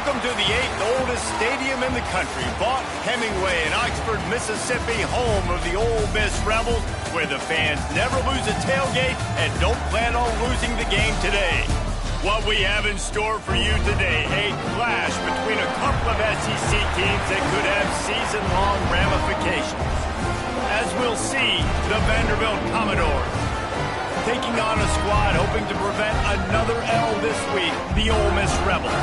Welcome to the 8th oldest stadium in the country, Vaught Hemingway in Oxford, Mississippi, home of the Ole Miss Rebels, where the fans never lose a tailgate and don't plan on losing the game today. What we have in store for you today, a clash between a couple of SEC teams that could have season-long ramifications. As we'll see, the Vanderbilt Commodores taking on a squad hoping to prevent another L this week, the Ole Miss Rebels.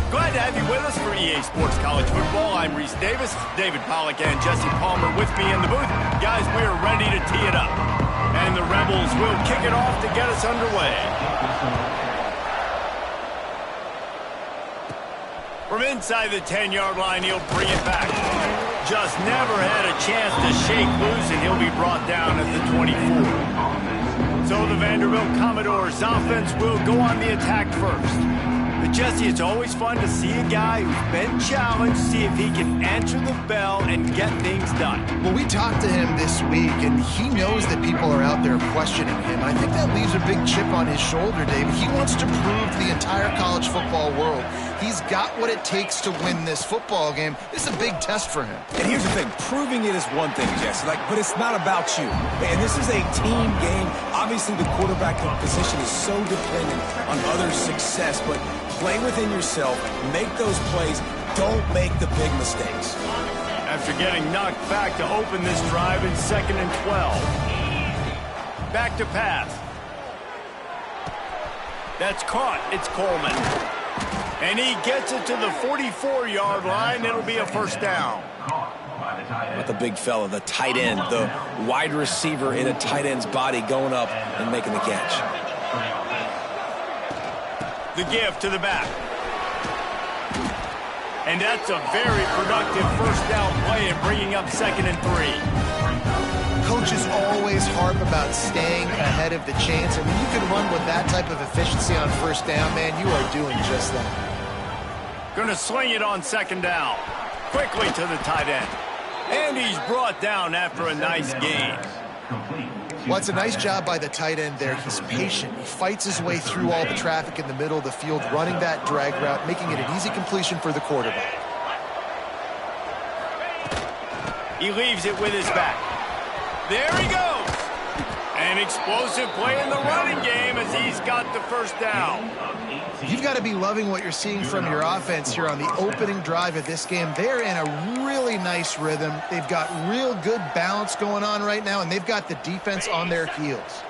Glad to have you with us for EA Sports College Football. I'm Reese Davis, David Pollack and Jesse Palmer with me in the booth. Guys, we are ready to tee it up. And the Rebels will kick it off to get us underway. From inside the 10-yard line, he'll bring it back. Just never had a chance to shake loose, and he'll be brought down at the 24. So the Vanderbilt Commodores offense will go on the attack first. But Jesse, it's always fun to see a guy who's been challenged, see if he can answer the bell and get things done. Well, we talked to him this week, and he knows that people are out there questioning him. I think that leaves a big chip on his shoulder, David. He wants to prove to the entire college football world he's got what it takes to win this football game. This is a big test for him. And here's the thing, proving it is one thing, Jesse, but it's not about you. And this is a team game. Obviously, the quarterback position is so dependent on others' success, but play within yourself, make those plays, don't make the big mistakes. After getting knocked back to open this drive in 2nd and 12. Back to pass. That's caught. It's Coleman. And he gets it to the 44-yard line. It'll be a first down. But the big fella, the tight end, the wide receiver in a tight end's body going up and making the catch. The give to the back. And that's a very productive first down play and bringing up 2nd and 3. Coaches always harp about staying ahead of the chains, and when you can run with that type of efficiency on first down, man, you are doing just that. Gonna sling it on 2nd down. Quickly to the tight end. And he's brought down after a nice gain. Well, it's a nice job by the tight end there. He's patient. He fights his way through all the traffic in the middle of the field, running that drag route, making it an easy completion for the quarterback. He leaves it with his back. There he goes. An explosive play in the running game as he's got the first down. You've got to be loving what you're seeing from your offense here on the opening drive of this game. They're in a really nice rhythm. They've got real good balance going on right now, and they've got the defense on their heels.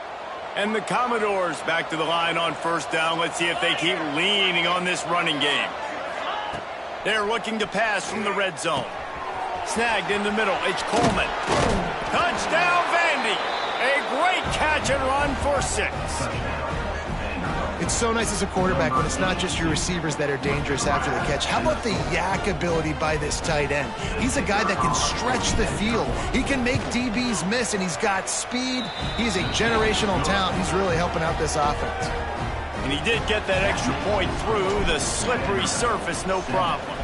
And the Commodores back to the line on first down. Let's see if they keep leaning on this running game. They're looking to pass from the red zone. Snagged in the middle. It's Coleman. Touchdown, Vandy. A great catch and run for 6. It's so nice as a quarterback when it's not just your receivers that are dangerous after the catch. How about the yak ability by this tight end? He's a guy that can stretch the field. He can make DBs miss, and he's got speed. He's a generational talent. He's really helping out this offense. And he did get that extra point through the slippery surface, no problem.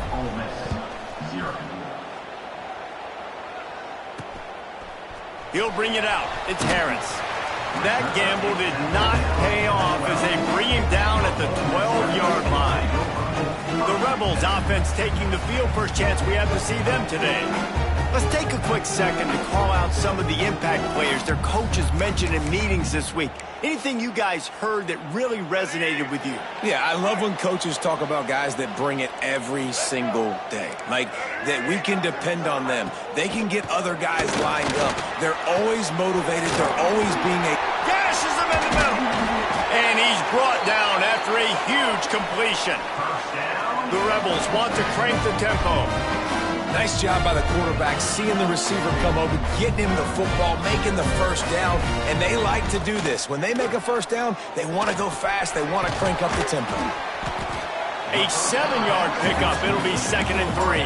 He'll bring it out. It's Harris. That gamble did not pay off as they bring him down at the 12-yard line. The Rebels offense taking the field. First chance we have to see them today. Let's take a quick second to call out some of the impact players their coaches mentioned in meetings this week. Anything you guys heard that really resonated with you? Yeah, I love when coaches talk about guys that bring it every single day. Like, that we can depend on them. They can get other guys lined up. They're always motivated. They're always being a... Gashes him in the middle. And he's brought down after a huge completion. The Rebels want to crank the tempo. Nice job by the quarterback, seeing the receiver come over, getting him the football, making the first down, and they like to do this. When they make a first down, they want to go fast. They want to crank up the tempo. A 7-yard pickup. It'll be 2nd and 3.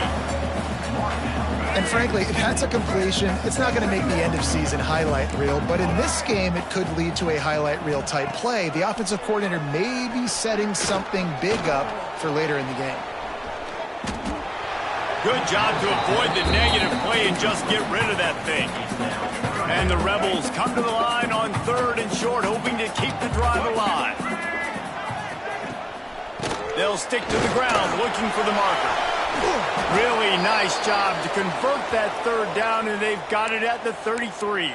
And frankly, if that's a completion, it's not going to make the end-of-season highlight reel, but in this game, it could lead to a highlight reel type play. The offensive coordinator may be setting something big up for later in the game. Good job to avoid the negative play and just get rid of that thing. And the Rebels come to the line on 3rd and short, hoping to keep the drive alive. They'll stick to the ground looking for the marker. Really nice job to convert that third down, and they've got it at the 33.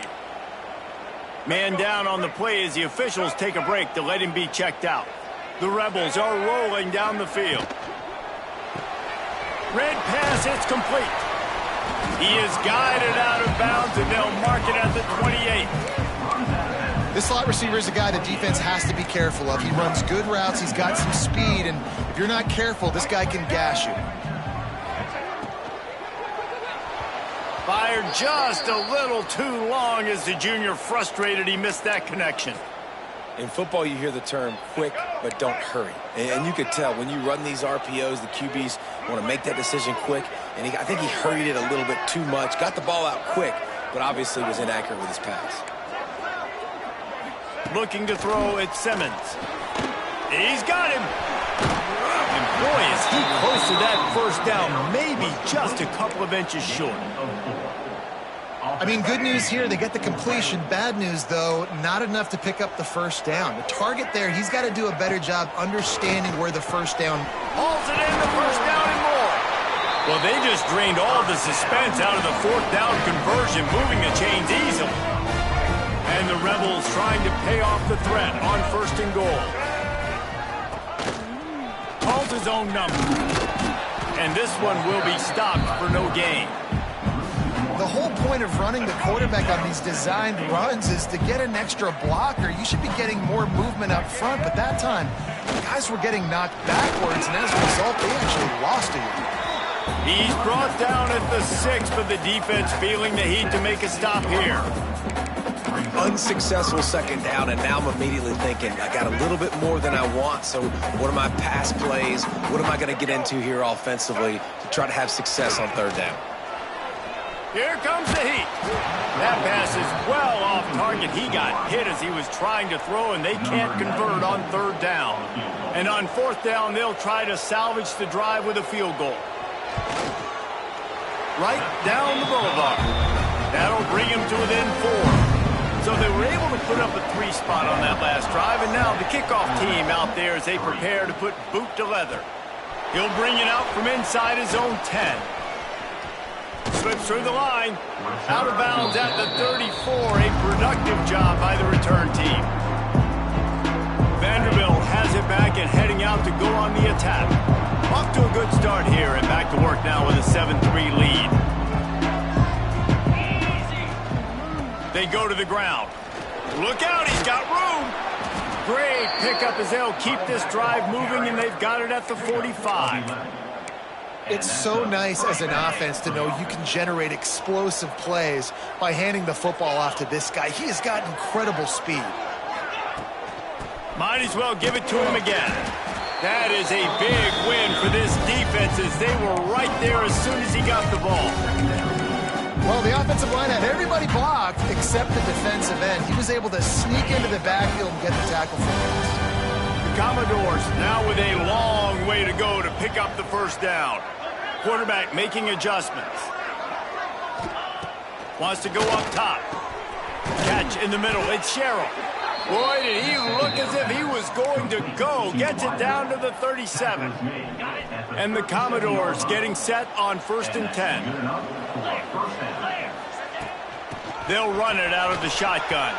Man down on the play as the officials take a break to let him be checked out. The Rebels are rolling down the field. Red pass, it's complete. He is guided out of bounds, and they'll mark it at the 28. This slot receiver is a guy the defense has to be careful of. He runs good routes, he's got some speed, and if you're not careful, this guy can gash you. Fired just a little too long as the junior frustrated he missed that connection. In football, you hear the term quick, but don't hurry. And you could tell when you run these RPOs, the QBs want to make that decision quick. And I think he hurried it a little bit too much. Got the ball out quick, but obviously was inaccurate with his pass. Looking to throw at Simmons. He's got him. And boy, is he close to that first down. Maybe just a couple of inches short. I mean, good news here, they get the completion. Bad news, though, not enough to pick up the first down. The target there, he's got to do a better job understanding where the first down. Hauls it in, the first down and more. Well, they just drained all the suspense out of the fourth down conversion, moving the chains easily. And the Rebels trying to pay off the threat on first and goal. Calls his own number. And this one will be stopped for no gain. The whole point of running the quarterback on these designed runs is to get an extra blocker. You should be getting more movement up front, but that time, guys were getting knocked backwards, and as a result, they actually lost a yard. He's brought down at the 6, but the defense feeling the heat to make a stop here. Unsuccessful second down, and now I'm immediately thinking, I got a little bit more than I want, so what are my pass plays? What am I going to get into here offensively to try to have success on third down? Here comes the heat. That pass is well off target. He got hit as he was trying to throw, and they can't convert on third down. And on fourth down, they'll try to salvage the drive with a field goal. Right down the boulevard. That'll bring him to within 4. So they were able to put up a 3 spot on that last drive, and now the kickoff team out there as they prepare to put boot to leather. He'll bring it out from inside his own 10. Slips through the line. Out of bounds at the 34. A productive job by the return team. Vanderbilt has it back and heading out to go on the attack. Off to a good start here and back to work now with a 7-3 lead. They go to the ground. Look out, he's got room. Great pickup as they'll keep this drive moving, and they've got it at the 45. It's so nice as an offense to know you can generate explosive plays by handing the football off to this guy. He has got incredible speed. Might as well give it to him again. That is a big win for this defense as they were right there as soon as he got the ball. Well, the offensive line had everybody blocked except the defensive end. He was able to sneak into the backfield and get the tackle for us. The Commodores now with a long way to go to pick up the first down. Quarterback making adjustments. Wants to go up top. Catch in the middle. It's Sherrill. Boy, did he look as if he was going to go. Gets it down to the 37. And the Commodores getting set on first and 10. They'll run it out of the shotgun.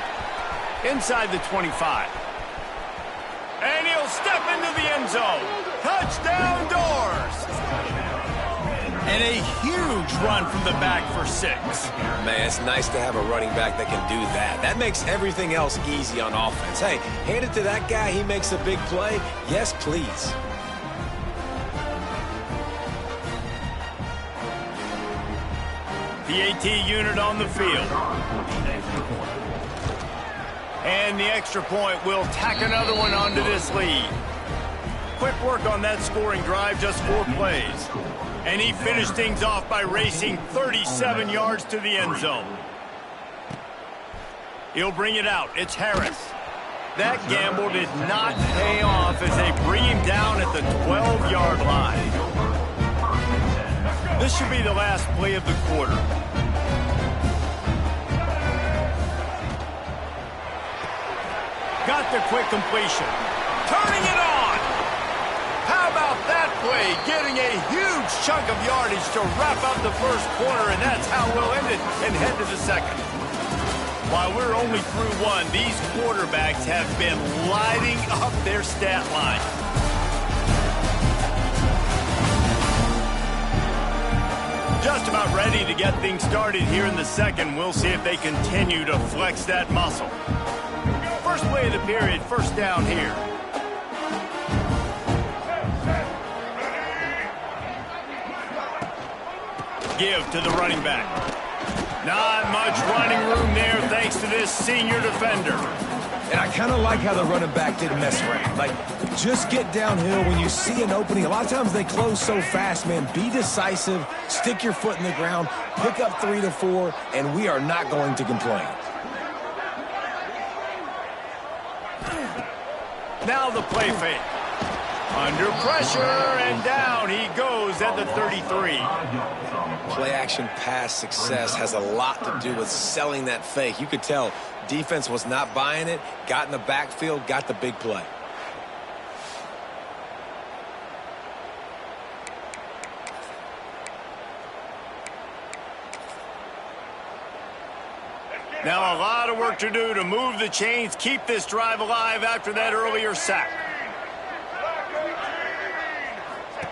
Inside the 25. And he'll step into the end zone. Touchdown Doors. And a huge run from the back for 6. Man, it's nice to have a running back that can do that. That makes everything else easy on offense. Hey, hand it to that guy. He makes a big play. Yes, please. PAT unit on the field. And the extra point will tack another one onto this lead. Quick work on that scoring drive, just 4 plays. And he finished things off by racing 37 yards to the end zone. He'll bring it out. It's Harris. That gamble did not pay off as they bring him down at the 12-yard line. This should be the last play of the quarter. Got the quick completion. Turning it on. How about chunk of yardage to wrap up the first quarter, and that's how we'll end it and head to the second. While we're only through one, these quarterbacks have been lighting up their stat line. Just about ready to get things started here in the second. We'll see if they continue to flex that muscle. First play of the period, first down here. Give to the running back. Not much running room there thanks to this senior defender. And I kind of like how the running back didn't mess around. Like, just get downhill when you see an opening. A lot of times they close so fast, man. Be decisive, stick your foot in the ground, pick up 3 to 4, and we are not going to complain. Now the play fake. Under pressure, and down he goes at the 33. Play-action pass success has a lot to do with selling that fake. You could tell defense was not buying it, got in the backfield, got the big play. Now a lot of work to do to move the chains, keep this drive alive after that earlier sack.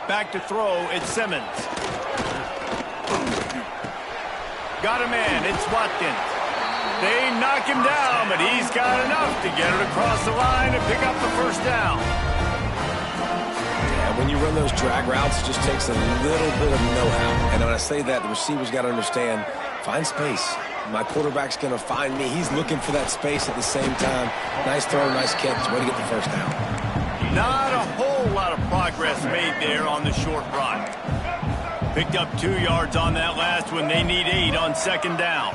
Back to throw, it's Simmons. Got a man, it's Watkins. They knock him down, but he's got enough to get it across the line and pick up the first down. Yeah, when you run those drag routes, it just takes a little bit of know-how. And when I say that, the receiver's got to understand, find space. My quarterback's going to find me. He's looking for that space at the same time. Nice throw, nice catch. Way to get the first down. Not a whole lot of progress made there on the short run. Picked up 2 yards on that last one. They need 8 on second down.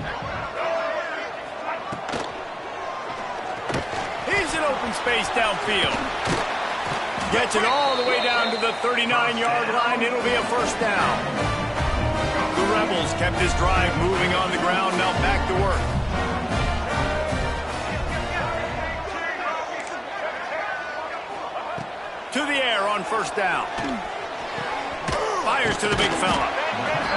Here's an open space downfield. Gets it all the way down to the 39-yard line. It'll be a first down. The Rebels kept this drive moving on the ground. Now back to work. To the air on first down. Fires to the big fella.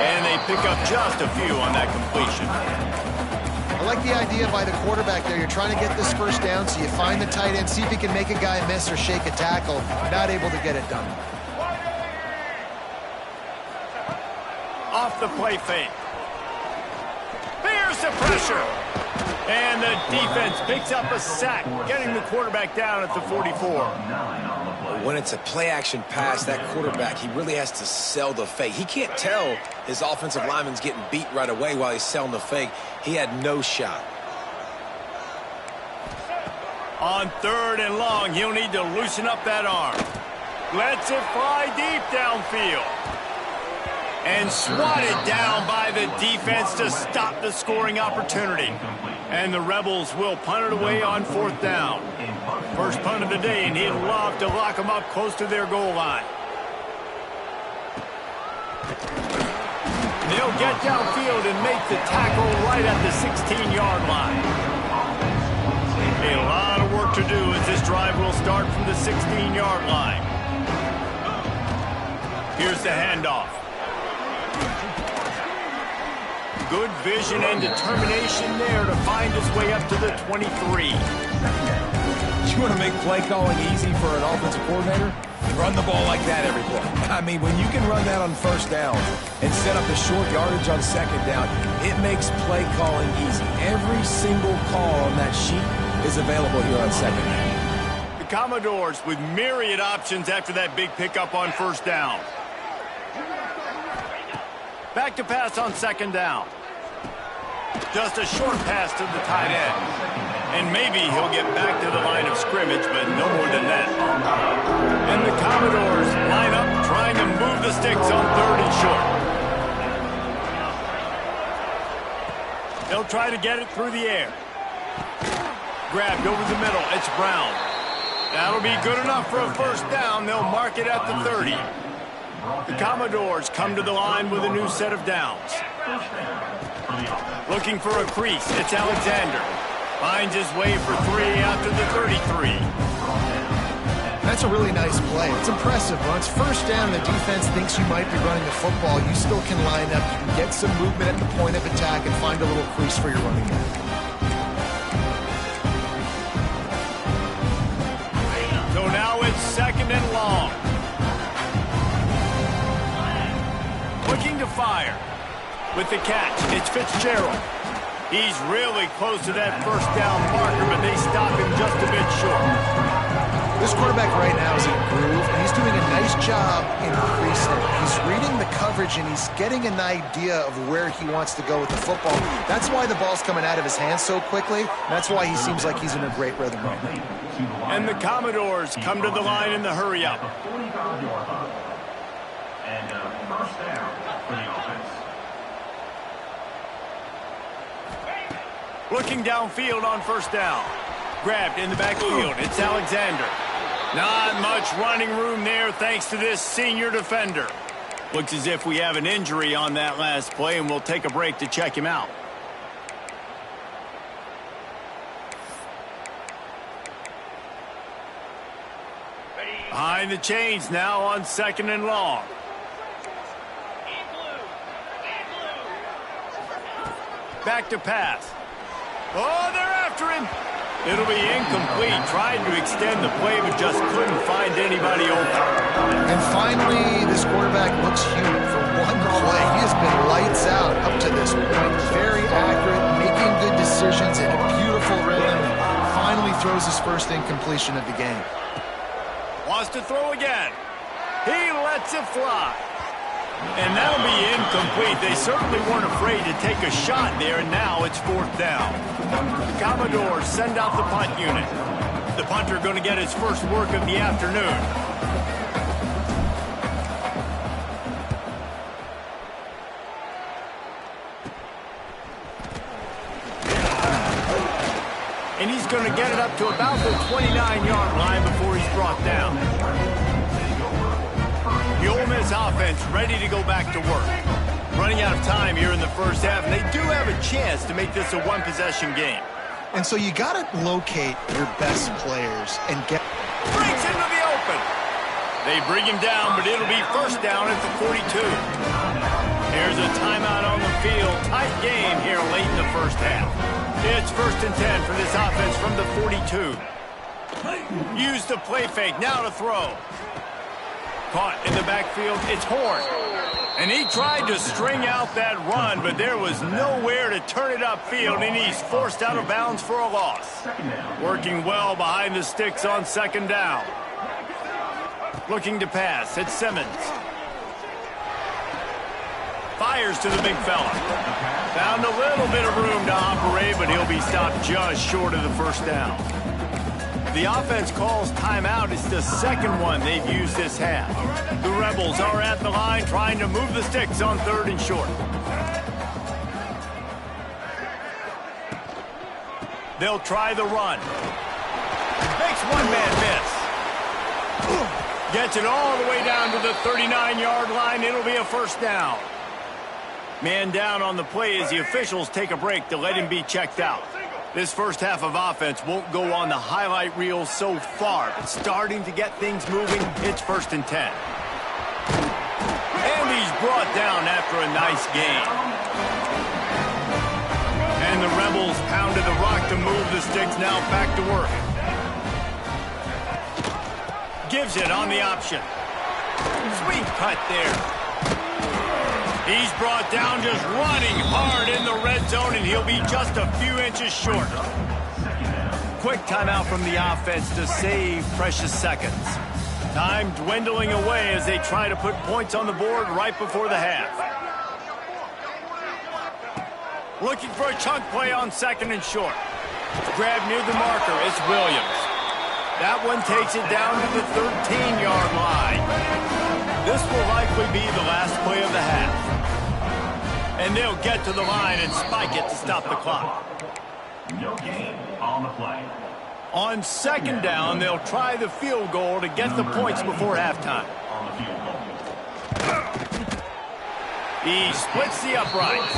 And they pick up just a few on that completion. I like the idea by the quarterback there. You're trying to get this first down, so you find the tight end, see if he can make a guy miss or shake a tackle. Not able to get it done. Off the play fake. There's the pressure. And the defense picks up a sack, getting the quarterback down at the 44. When it's a play-action pass, that quarterback, he really has to sell the fake. He can't tell his offensive lineman's getting beat right away while he's selling the fake. He had no shot. On third and long, he'll need to loosen up that arm. Lets it fly deep downfield. And swatted down by the defense to stop the scoring opportunity. And the Rebels will punt it away on fourth down. First punt of the day, and he'd love to lock them up close to their goal line. They'll get downfield and make the tackle right at the 16-yard line. A lot of work to do as this drive will start from the 16-yard line. Here's the handoff. Good vision and determination there to find his way up to the 23. You want to make play calling easy for an offensive coordinator? Run the ball like that every play. I mean, when you can run that on first down and set up the short yardage on second down, it makes play calling easy. Every single call on that sheet is available here on second down. The Commodores with myriad options after that big pickup on first down. Back to pass on second down. Just a short pass to the tight end. And maybe he'll get back to the line of scrimmage, but no more than that. And the Commodores line up trying to move the sticks on third and short. They'll try to get it through the air. Grabbed over the middle. It's Brown. That'll be good enough for a first down. They'll mark it at the 30. The Commodores come to the line with a new set of downs. Looking for a crease. It's Alexander. Finds his way for 3 out to the 33. That's a really nice play. It's impressive. When it's first down, the defense thinks you might be running the football. You still can line up. You can get some movement at the point of attack and find a little crease for your running back. So now it's 2nd and long. Looking to fire. With the catch, it's Fitzgerald. He's really close to that first down marker, but they stop him just a bit short. This quarterback right now is in a groove, and he's doing a nice job increasing it. He's reading the coverage, and he's getting an idea of where he wants to go with the football. That's why the ball's coming out of his hands so quickly, and that's why he seems like he's in a great rhythm right now. And the Commodores come to the line in the hurry-up. And first down for the offense. Looking downfield on first down. Grabbed in the backfield. It's Alexander. Not much running room there thanks to this senior defender. Looks as if we have an injury on that last play, and we'll take a break to check him out. Behind the chains now on 2nd and long. Back to pass. Oh, they're after him. It'll be incomplete. Tried to extend the play, but just couldn't find anybody open. And finally, this quarterback looks human for one play. He has been lights out up to this point. Very accurate, making good decisions in a beautiful rhythm. Finally throws his first incompletion of the game. Wants to throw again. He lets it fly. And that'll be incomplete. They certainly weren't afraid to take a shot there, and now it's 4th down. The Commodores send out the punt unit. The punter going to get his first work of the afternoon. And he's going to get it up to about the 29-yard line before he's brought down. The Ole Miss offense ready to go back to work. Running out of time here in the first half, and they do have a chance to make this a one-possession game. And so you got to locate your best players and get... Breaks into the open. They bring him down, but it'll be first down at the 42. Here's a timeout on the field. Tight game here late in the first half. It's 1st and 10 for this offense from the 42. Use the play fake, now to throw. Caught in the backfield, it's Horn. And he tried to string out that run, but there was nowhere to turn it upfield, and he's forced out of bounds for a loss. Working well behind the sticks on 2nd down. Looking to pass, it's Simmons. Fires to the big fella. Found a little bit of room to operate, but he'll be stopped just short of the first down. The offense calls timeout. It's the 2nd one they've used this half. The Rebels are at the line trying to move the sticks on 3rd and short. They'll try the run. Makes one man miss. Gets it all the way down to the 39-yard line. It'll be a first down. Man down on the play as the officials take a break to let him be checked out. This first half of offense won't go on the highlight reel so far, but starting to get things moving, it's 1st and 10. And he's brought down after a nice gain. And the Rebels pounded the rock to move the sticks, now back to work. Gives it on the option. Sweet cut there. He's brought down just running hard in the red zone, and he'll be just a few inches short. Quick timeout from the offense to save precious seconds. Time dwindling away as they try to put points on the board right before the half. Looking for a chunk play on 2nd and short. Grabbed near the marker, it's Williams. That one takes it down to the 13-yard line. This will likely be the last play of the half. And they'll get to the line and spike it to stop the clock. No gain on the play. On 2nd down, they'll try the field goal to get the points before halftime. On the field goal. He splits the uprights.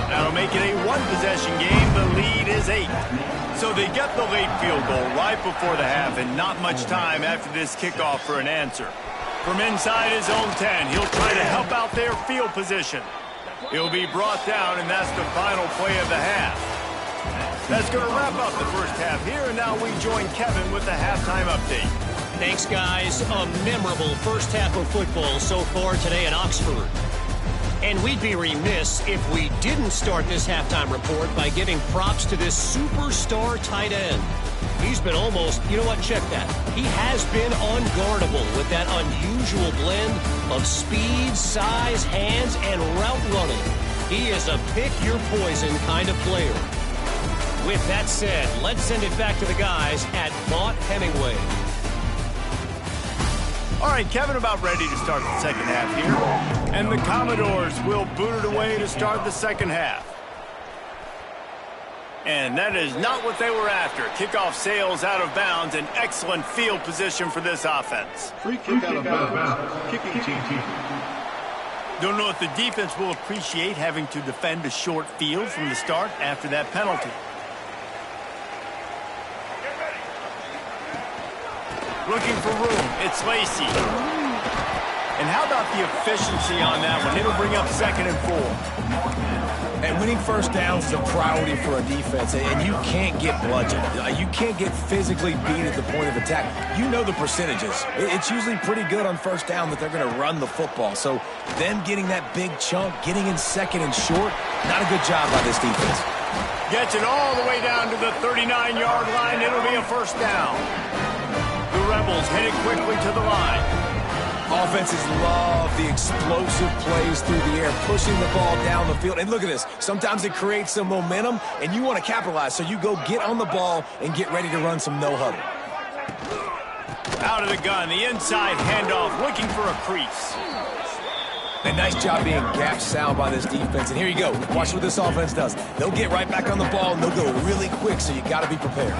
That'll make it a one-possession game. The lead is 8. So they get the late field goal right before the half and not much time after this kickoff for an answer. From inside his own 10, he'll try to help out their field position. He'll be brought down, and that's the final play of the half. That's going to wrap up the first half here, and now we join Kevin with the halftime update. Thanks, guys. A memorable first half of football so far today in Oxford. And we'd be remiss if we didn't start this halftime report by giving props to this superstar tight end. He's been almost, you know what, check that. He has been unguardable with that unusual blend of speed, size, hands, and route running. He is a pick-your-poison kind of player. With that said, let's send it back to the guys at Vaught Hemingway. All right, Kevin, about ready to start the second half here. And the Commodores will boot it away to start the second half. And that is not what they were after. Kickoff sails out of bounds. An excellent field position for this offense. Free kick out of bounds. Kicking team. Don't know if the defense will appreciate having to defend a short field from the start after that penalty. Looking for room. It's Lacey. And how about the efficiency on that one? It'll bring up 2nd and 4. And winning first downs is a priority for a defense, and you can't get bludgeoned. You can't get physically beat at the point of attack. You know the percentages. It's usually pretty good on first down that they're going to run the football. So them getting that big chunk, getting in 2nd and short, not a good job by this defense. Gets it all the way down to the 39-yard line. It'll be a first down. The Rebels headed quickly to the line. Offenses love the explosive plays through the air, pushing the ball down the field. And look at this. Sometimes it creates some momentum, and you want to capitalize. So you go get on the ball and get ready to run some no-huddle. Out of the gun, the inside handoff, looking for a crease. A nice job being gap sound by this defense. And here you go. Watch what this offense does. They'll get right back on the ball, and they'll go really quick, so you got to be prepared.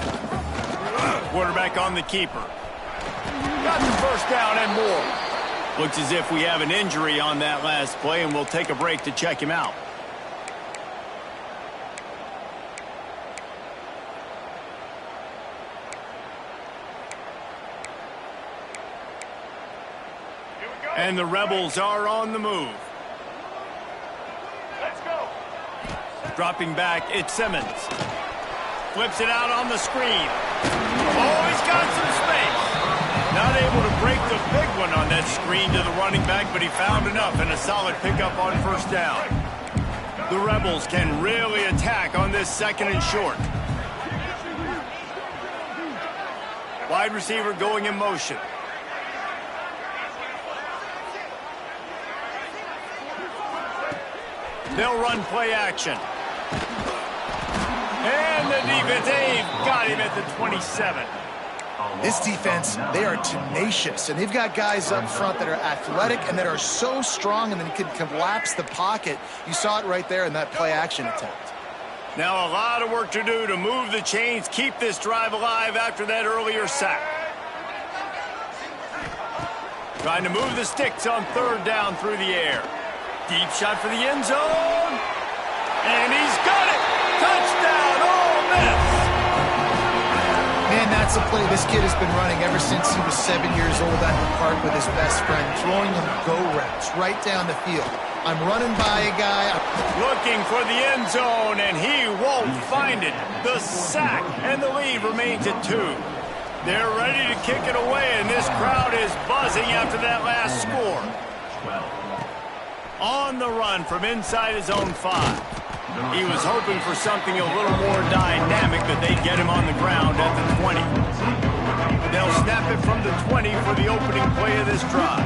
Quarterback on the keeper. Got the first down and more. Looks as if we have an injury on that last play, and we'll take a break to check him out. And the Rebels are on the move. Let's go. Dropping back, it's Simmons. Flips it out on the screen. Oh, he's got some space. Not able to break the big one on that screen to the running back, but he found enough and a solid pickup on first down. The Rebels can really attack on this 2nd and short. Wide receiver going in motion. They'll run play action. And the defense, they've got him at the 27. This defense, they are tenacious, and they've got guys up front that are athletic and that are so strong and then can collapse the pocket. You saw it right there in that play action attempt. Now a lot of work to do to move the chains, keep this drive alive after that earlier sack. Trying to move the sticks on 3rd down through the air. Deep shot for the end zone. And he's got it. Touchdown, Ole Miss. Man, that's a play this kid has been running ever since he was 7 years old at the park with his best friend, throwing him go routes right down the field. I'm running by a guy. Looking for the end zone, and he won't find it. The sack, and the lead remains at 2. They're ready to kick it away, and this crowd is buzzing after that last score. On the run from inside his own 5. He was hoping for something a little more dynamic, but they'd get him on the ground at the 20. They'll snap it from the 20 for the opening play of this drive.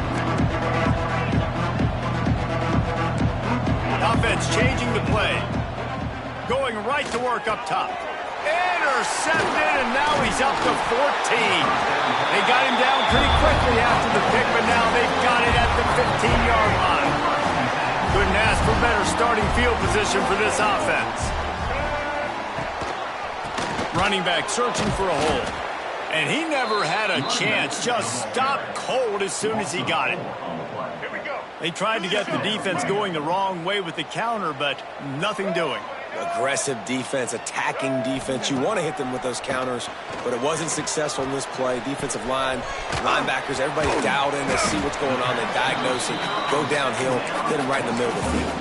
Offense changing the play. Going right to work up top. Intercepted, and now he's up to 14. They got him down pretty quickly after the pick, but now they've got it at the 15-yard line. Couldn't ask for better starting field position for this offense. Running back searching for a hole. And he never had a chance. Just stopped cold as soon as he got it. Here we go. They tried to get the defense going the wrong way with the counter, but nothing doing. Aggressive defense, attacking defense. You want to hit them with those counters, but it wasn't successful in this play. Defensive line, linebackers, everybody dialed in. They see what's going on. They diagnose it, go downhill, hit them right in the middle of the field.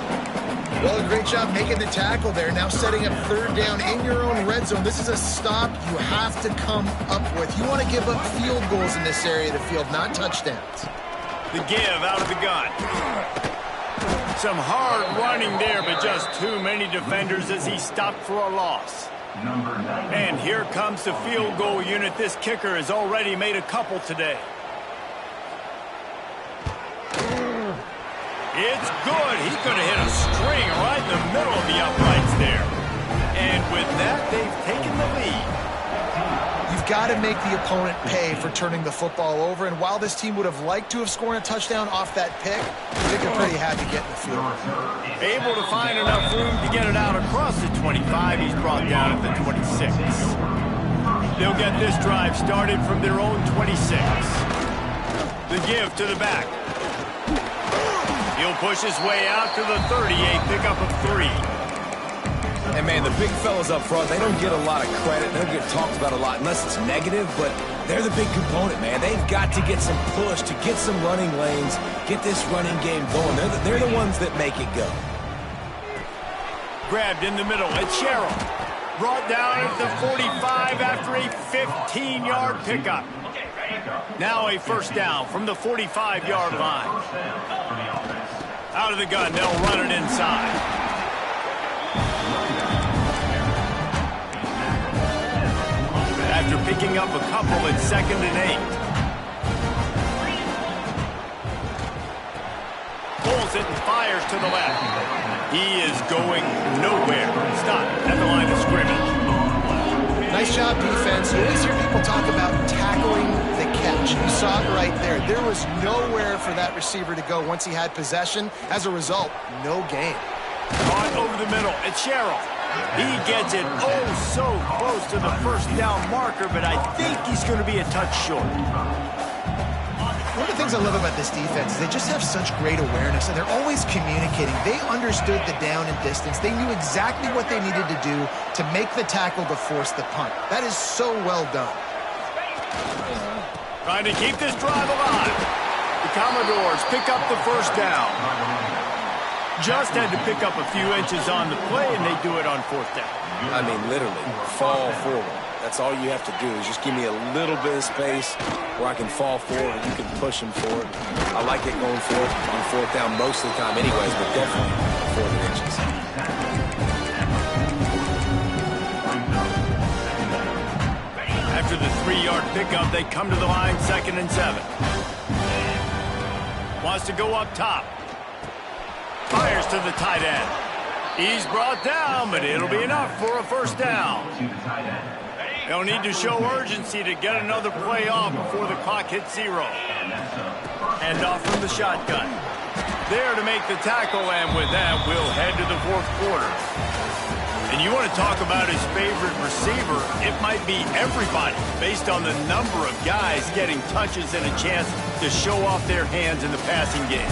Well, a great job making the tackle there. Now setting up third down in your own red zone. This is a stop you have to come up with. You want to give up field goals in this area of the field, not touchdowns. The give out of the gun. Some hard running there, but just too many defenders as he stopped for a loss. And here comes the field goal unit. This kicker has already made a couple today. It's good. He could have hit a string right in the middle of the uprights there. And with that, they've taken the lead. You've got to make the opponent pay for turning the football over. And while this team would have liked to have scored a touchdown off that pick, I think they're pretty happy getting the field. Able to find enough room to get it out across the 25. He's brought down at the 26. They'll get this drive started from their own 26. The give to the back. He'll push his way out to the 38, pickup of 3. And, man, the big fellas up front, they don't get a lot of credit. They don't get talked about a lot unless it's negative, but they're the big component, man. They've got to get some push, to get some running lanes, get this running game going. They're the ones that make it go. Grabbed in the middle. It's Sherrill. Brought down at the 45 after a 15-yard pickup. Now a first down from the 45-yard line. Out of the gun, they'll run it inside. After picking up a couple, it's 2nd and 8. Pulls it and fires to the left. He is going nowhere. Stop at the line of scrimmage. Nice job, defense. You always hear people talk about tackling the catch. You saw it right there. There was nowhere for that receiver to go once he had possession. As a result, no gain. Caught over the middle. It's Sherrill. He gets it so close to the first down marker, but I think he's going to be a touch short. One of the things I love about this defense is they just have such great awareness, and they're always communicating. They understood the down and distance. They knew exactly what they needed to do to make the tackle to force the punt. That is so well done. Trying to keep this drive alive. The Commodores pick up the first down. Just had to pick up a few inches on the play, and they do it on 4th down. I mean, literally, fall forward. That's all you have to do is just give me a little bit of space where I can fall forward and you can push him forward. I like it going forward on 4th down most of the time anyways, but definitely 4 inches. After the 3-yard pickup, they come to the line 2nd and 7. Wants to go up top. Fires to the tight end. He's brought down, but it'll be enough for a first down. They'll need to show urgency to get another play off before the clock hits 0. Hand off from the shotgun. There to make the tackle, and with that, we'll head to the 4th quarter. And you want to talk about his favorite receiver, it might be everybody, based on the number of guys getting touches and a chance to show off their hands in the passing game.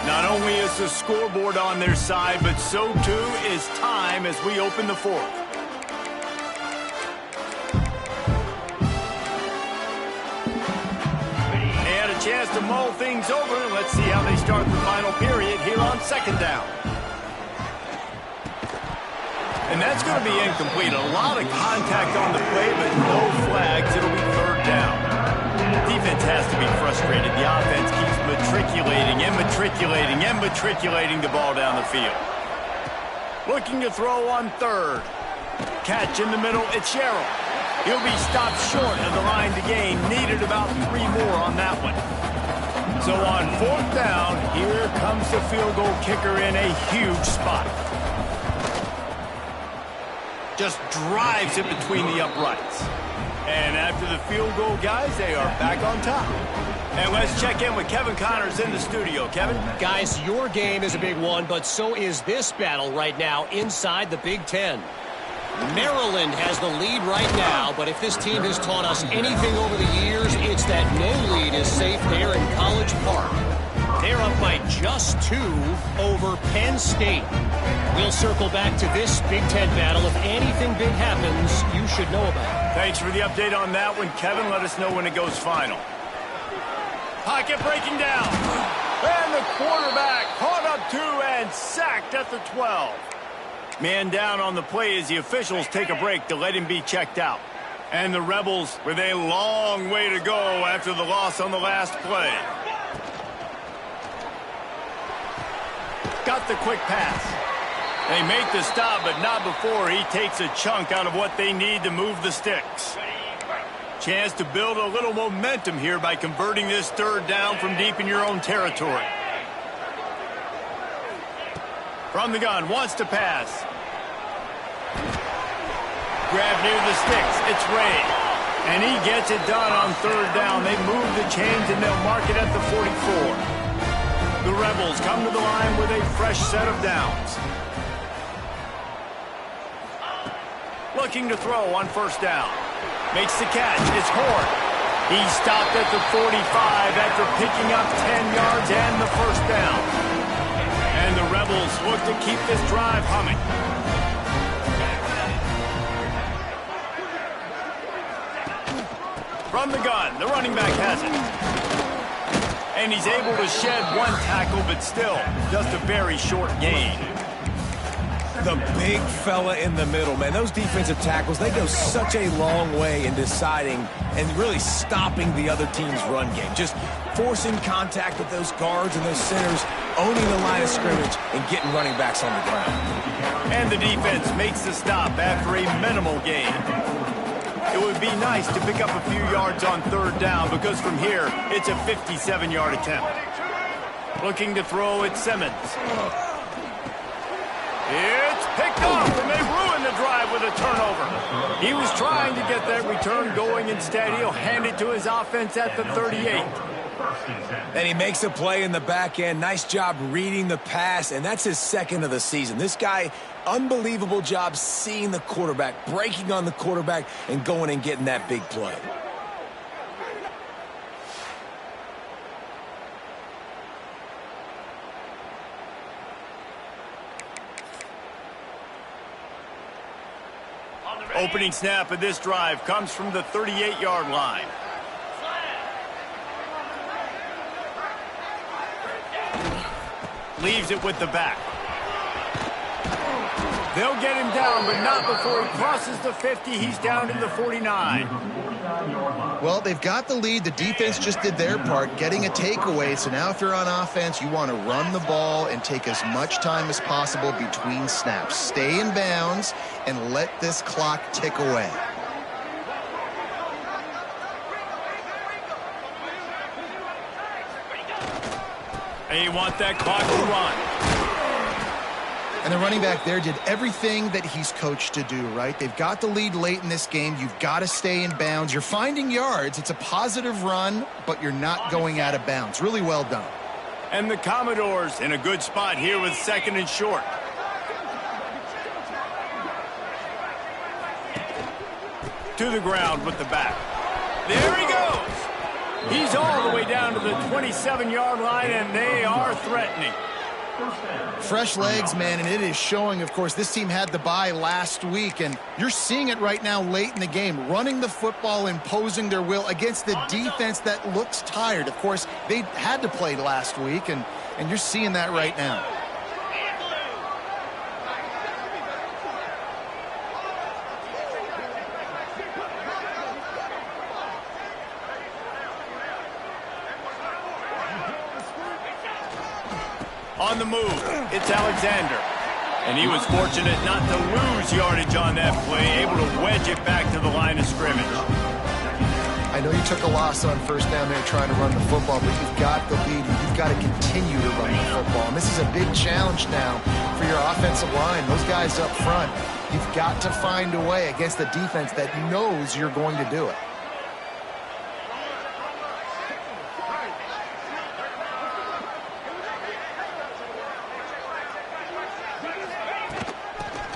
Not only is the scoreboard on their side, but so too is time as we open the 4th. They had a chance to mull things over. Let's see how they start the final period here on 2nd down. And that's going to be incomplete. A lot of contact on the play, but no flags. It'll be 3rd down. Defense has to be frustrated. The offense keeps matriculating the ball down the field. Looking to throw on 3rd. Catch in the middle. It's Sherrill. He'll be stopped short of the line to gain. Needed about 3 more on that one. So on 4th down, here comes the field goal kicker in a huge spot. Just drives it between the uprights. And after the field goal, guys, they are back on top. And let's check in with Kevin Connors in the studio. Kevin? Guys, your game is a big one, but so is this battle right now inside the Big Ten. Maryland has the lead right now, but if this team has taught us anything over the years, it's that no lead is safe there in College Park. They're up by just 2 over Penn State. We'll circle back to this Big Ten battle. If anything big happens, you should know about it. Thanks for the update on that one, Kevin. Let us know when it goes final. Pocket breaking down. And the quarterback caught up 2 and sacked at the 12. Man down on the play as the officials take a break to let him be checked out. And the Rebels with a long way to go after the loss on the last play. Got the quick pass. They make the stop, but not before he takes a chunk out of what they need to move the sticks. Chance to build a little momentum here by converting this 3rd down from deep in your own territory. From the gun, wants to pass. Grab near the sticks. It's Ray. And he gets it done on 3rd down. They move the chains and they'll mark it at the 44. The Rebels come to the line with a fresh set of downs. Looking to throw on 1st down. Makes the catch. It's Horn. He stopped at the 45 after picking up 10 yards and the 1st down. And the Rebels look to keep this drive humming. From the gun, the running back has it. And he's able to shed 1 tackle, but still just a very short gain. The big fella in the middle, man. Those defensive tackles, they go such a long way in deciding and really stopping the other team's run game. Just forcing contact with those guards and those centers, owning the line of scrimmage, and getting running backs on the ground. And the defense makes the stop after a minimal gain. It would be nice to pick up a few yards on 3rd down because from here, it's a 57-yard attempt. Looking to throw at Simmons. It's picked off, and they ruin the drive with a turnover. He was trying to get that return going. Instead, he'll hand it to his offense at the 38. And he makes a play in the back end. Nice job reading the pass, and that's his 2nd of the season. This guy, unbelievable job seeing the quarterback, breaking on the quarterback, and going and getting that big play. Opening snap of this drive comes from the 38-yard line. Leaves it with the back. They'll get him down, but not before he crosses the 50. He's down to the 49. Well, they've got the lead. The defense just did their part, getting a takeaway. So now if you're on offense, you want to run the ball and take as much time as possible between snaps. Stay in bounds and let this clock tick away. They want that clock to run. And the running back there did everything that he's coached to do, right? They've got the lead late in this game. You've got to stay in bounds. You're finding yards. It's a positive run, but you're not going out of bounds. Really well done. And the Commodores in a good spot here with 2nd and short. To the ground with the back. There he goes. He's all the way down to the 27-yard line, and they are threatening. Fresh legs, man, and it is showing. Of course, this team had the bye last week, and you're seeing it right now late in the game, running the football, imposing their will against the defense that looks tired. Of course, they had to play last week, and you're seeing that right now. On the move, it's Alexander. And he was fortunate not to lose yardage on that play, able to wedge it back to the line of scrimmage. I know you took a loss on 1st down there trying to run the football, but you've got the lead, and you've got to continue to run the football. And this is a big challenge now for your offensive line. Those guys up front, you've got to find a way against a defense that knows you're going to do it.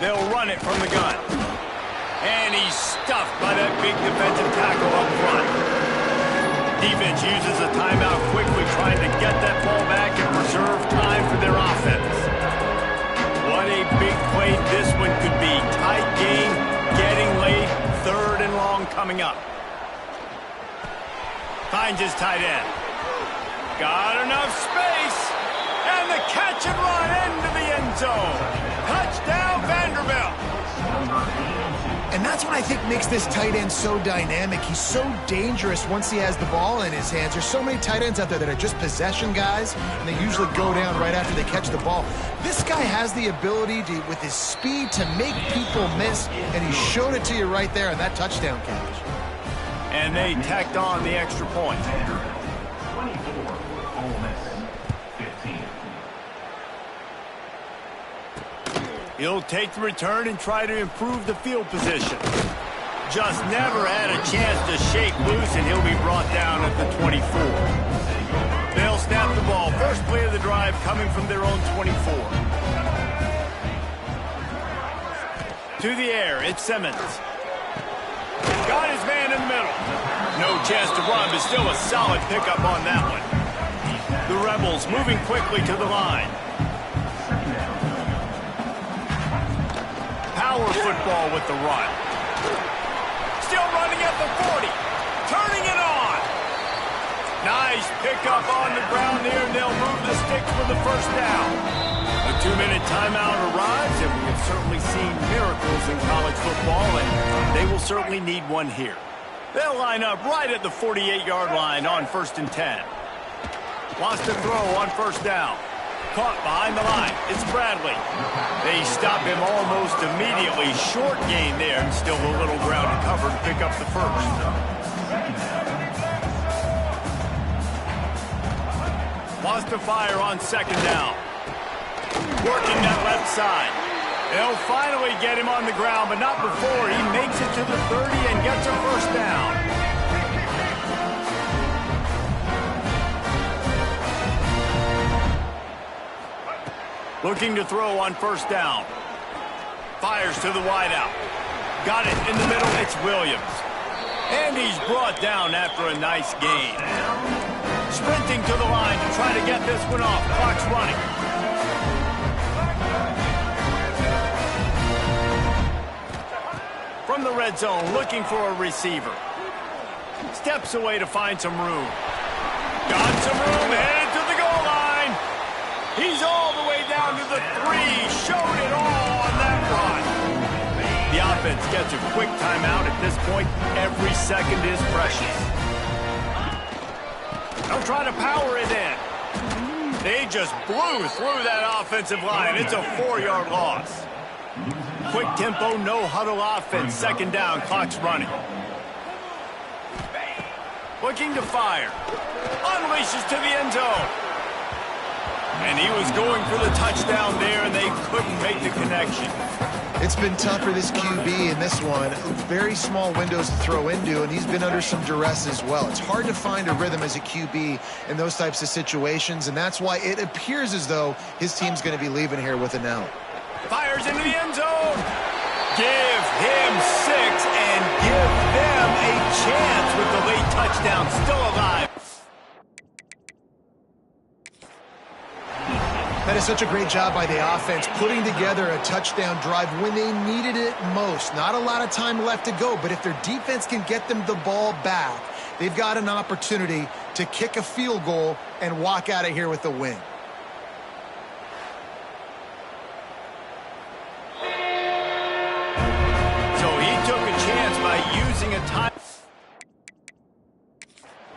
They'll run it from the gun. And he's stuffed by that big defensive tackle up front. Defense uses a timeout quickly, trying to get that ball back and preserve time for their offense. What a big play this one could be. Tight game, getting late, 3rd and long coming up. Finds his tight end. Got enough space. And the catch and run into the end zone. Touchdown, Vanderbilt. And that's what I think makes this tight end so dynamic. He's so dangerous once he has the ball in his hands. There's so many tight ends out there that are just possession guys, and they usually go down right after they catch the ball. This guy has the ability to, with his speed, to make people miss, and he showed it to you right there on that touchdown catch. And they tacked on the extra point. 24, Ole Miss, 15. He'll take the return and try to improve the field position. Just never had a chance to shake loose, and he'll be brought down at the 24. They'll snap the ball. First play of the drive coming from their own 24. To the air, it's Simmons. Got his man in the middle. No chance to run, but still a solid pickup on that one. The Rebels moving quickly to the line. Power football with the run. Still running at the 40. Turning it on. Nice pickup on the ground there, and they'll move the sticks for the first down. A 2-minute timeout arrives, and we have certainly seen miracles in college football, and they will certainly need one here. They'll line up right at the 48-yard line on 1st and 10. Wants to throw on 1st down. Caught behind the line. It's Bradley. They stop him almost immediately. Short gain there, and still a little ground to cover to pick up the first. Wants to fire on 2nd down. Working that left side. They'll finally get him on the ground, but not before he makes it to the 30 and gets a 1st down. Looking to throw on 1st down. Fires to the wideout. Got it in the middle. It's Williams. And he's brought down after a nice gain. Sprinting to the line to try to get this one off. Clock's running. From the red zone, looking for a receiver. Steps away to find some room. Got some room, headed to the goal line. He's all the way down to the 3. Showed it all on that run. The offense gets a quick timeout at this point. Every second is precious. They'll try to power it in. They just blew through that offensive line. It's a 4-yard loss. Quick tempo, no huddle offense. 2nd down, clock's running. Looking to fire. Unleashes to the end zone. And he was going for the touchdown there, and they couldn't make the connection. It's been tough for this QB in this one. Very small windows to throw into, and he's been under some duress as well. It's hard to find a rhythm as a QB in those types of situations, and that's why it appears as though his team's going to be leaving here with an L. Fires into the end zone. Give him 6 and give them a chance with the late touchdown still alive. That is such a great job by the offense, putting together a touchdown drive when they needed it most. Not a lot of time left to go, but if their defense can get them the ball back, they've got an opportunity to kick a field goal and walk out of here with a win. So he took a chance by using a time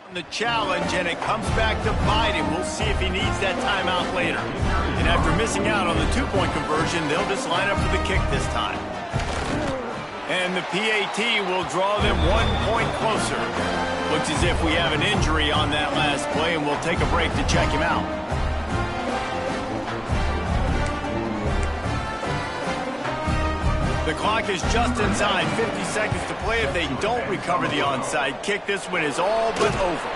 on the challenge, and it comes back to bite him. We'll see if he needs that timeout later. And after missing out on the 2-point conversion, they'll just line up for the kick this time. And the PAT will draw them 1 point closer. Looks as if we have an injury on that last play, and we'll take a break to check him out. The clock is just inside 50 seconds to play. If they don't recover the onside kick, this one is all but over.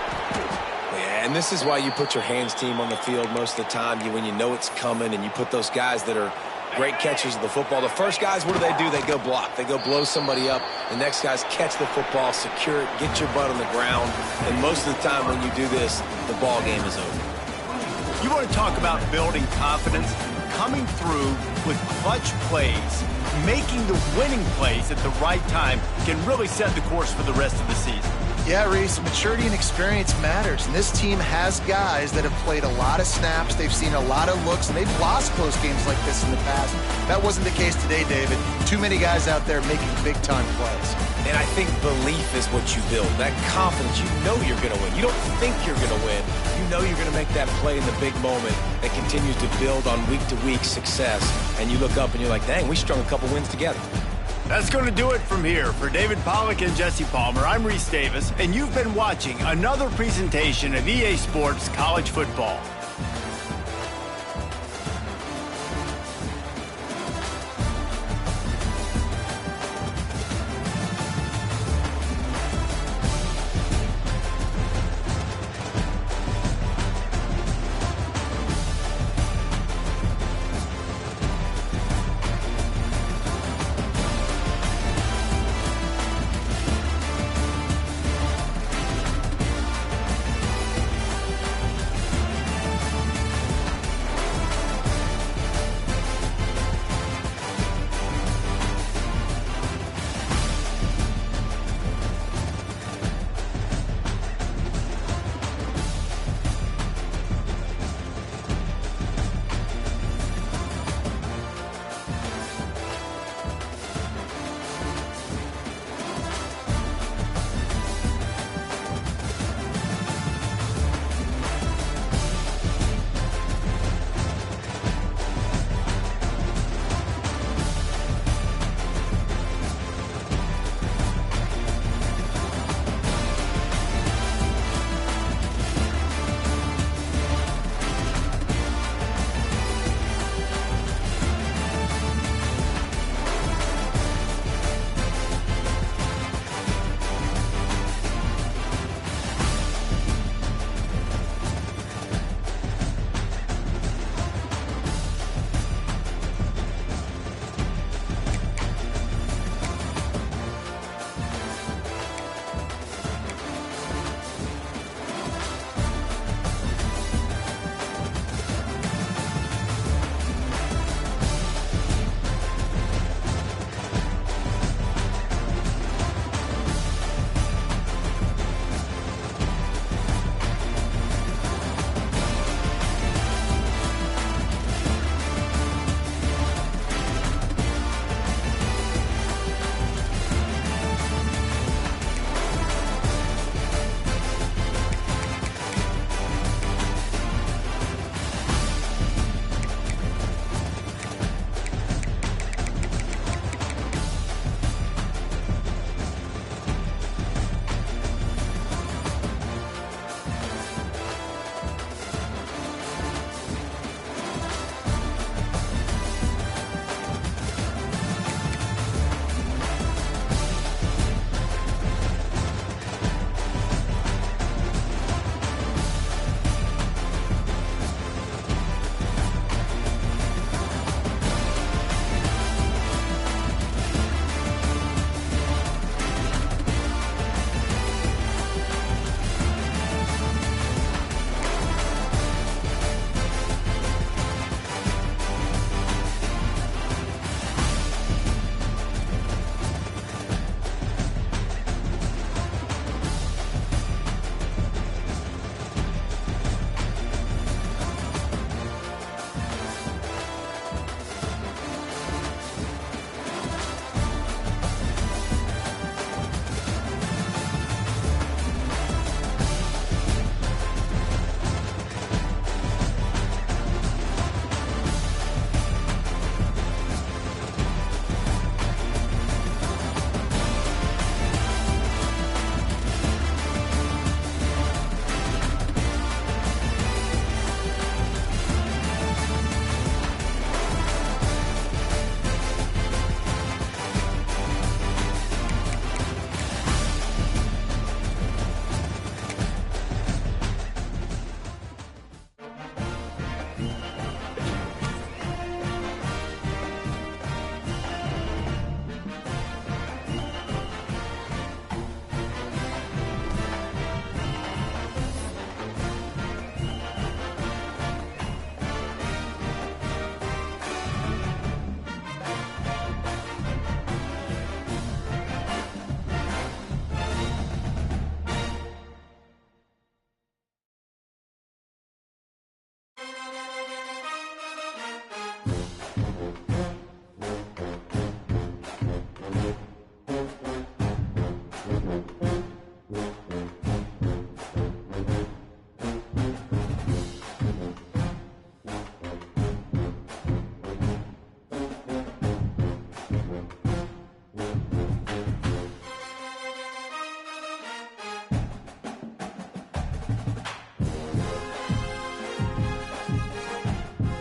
Yeah, and this is why you put your hands team on the field most of the time when you know it's coming, and you put those guys that are Great catchers of the football. The first guys, what do? They go block. They go blow somebody up. The next guys catch the football, secure it, get your butt on the ground. And most of the time when you do this, the ball game is over. You want to talk about building confidence? Coming through with clutch plays, making the winning plays at the right time can really set the course for the rest of the season. Yeah, Reese, maturity and experience matters, and this team has guys that have played a lot of snaps, they've seen a lot of looks, and they've lost close games like this in the past. That wasn't the case today, David. Too many guys out there making big-time plays. And I think belief is what you build, that confidence. You know you're going to win. You don't think you're going to win. You know you're going to make that play in the big moment that continues to build on week-to-week success. And you look up and you're like, dang, we strung a couple wins together. That's going to do it from here. For David Pollack and Jesse Palmer, I'm Reese Davis, and you've been watching another presentation of EA Sports College Football.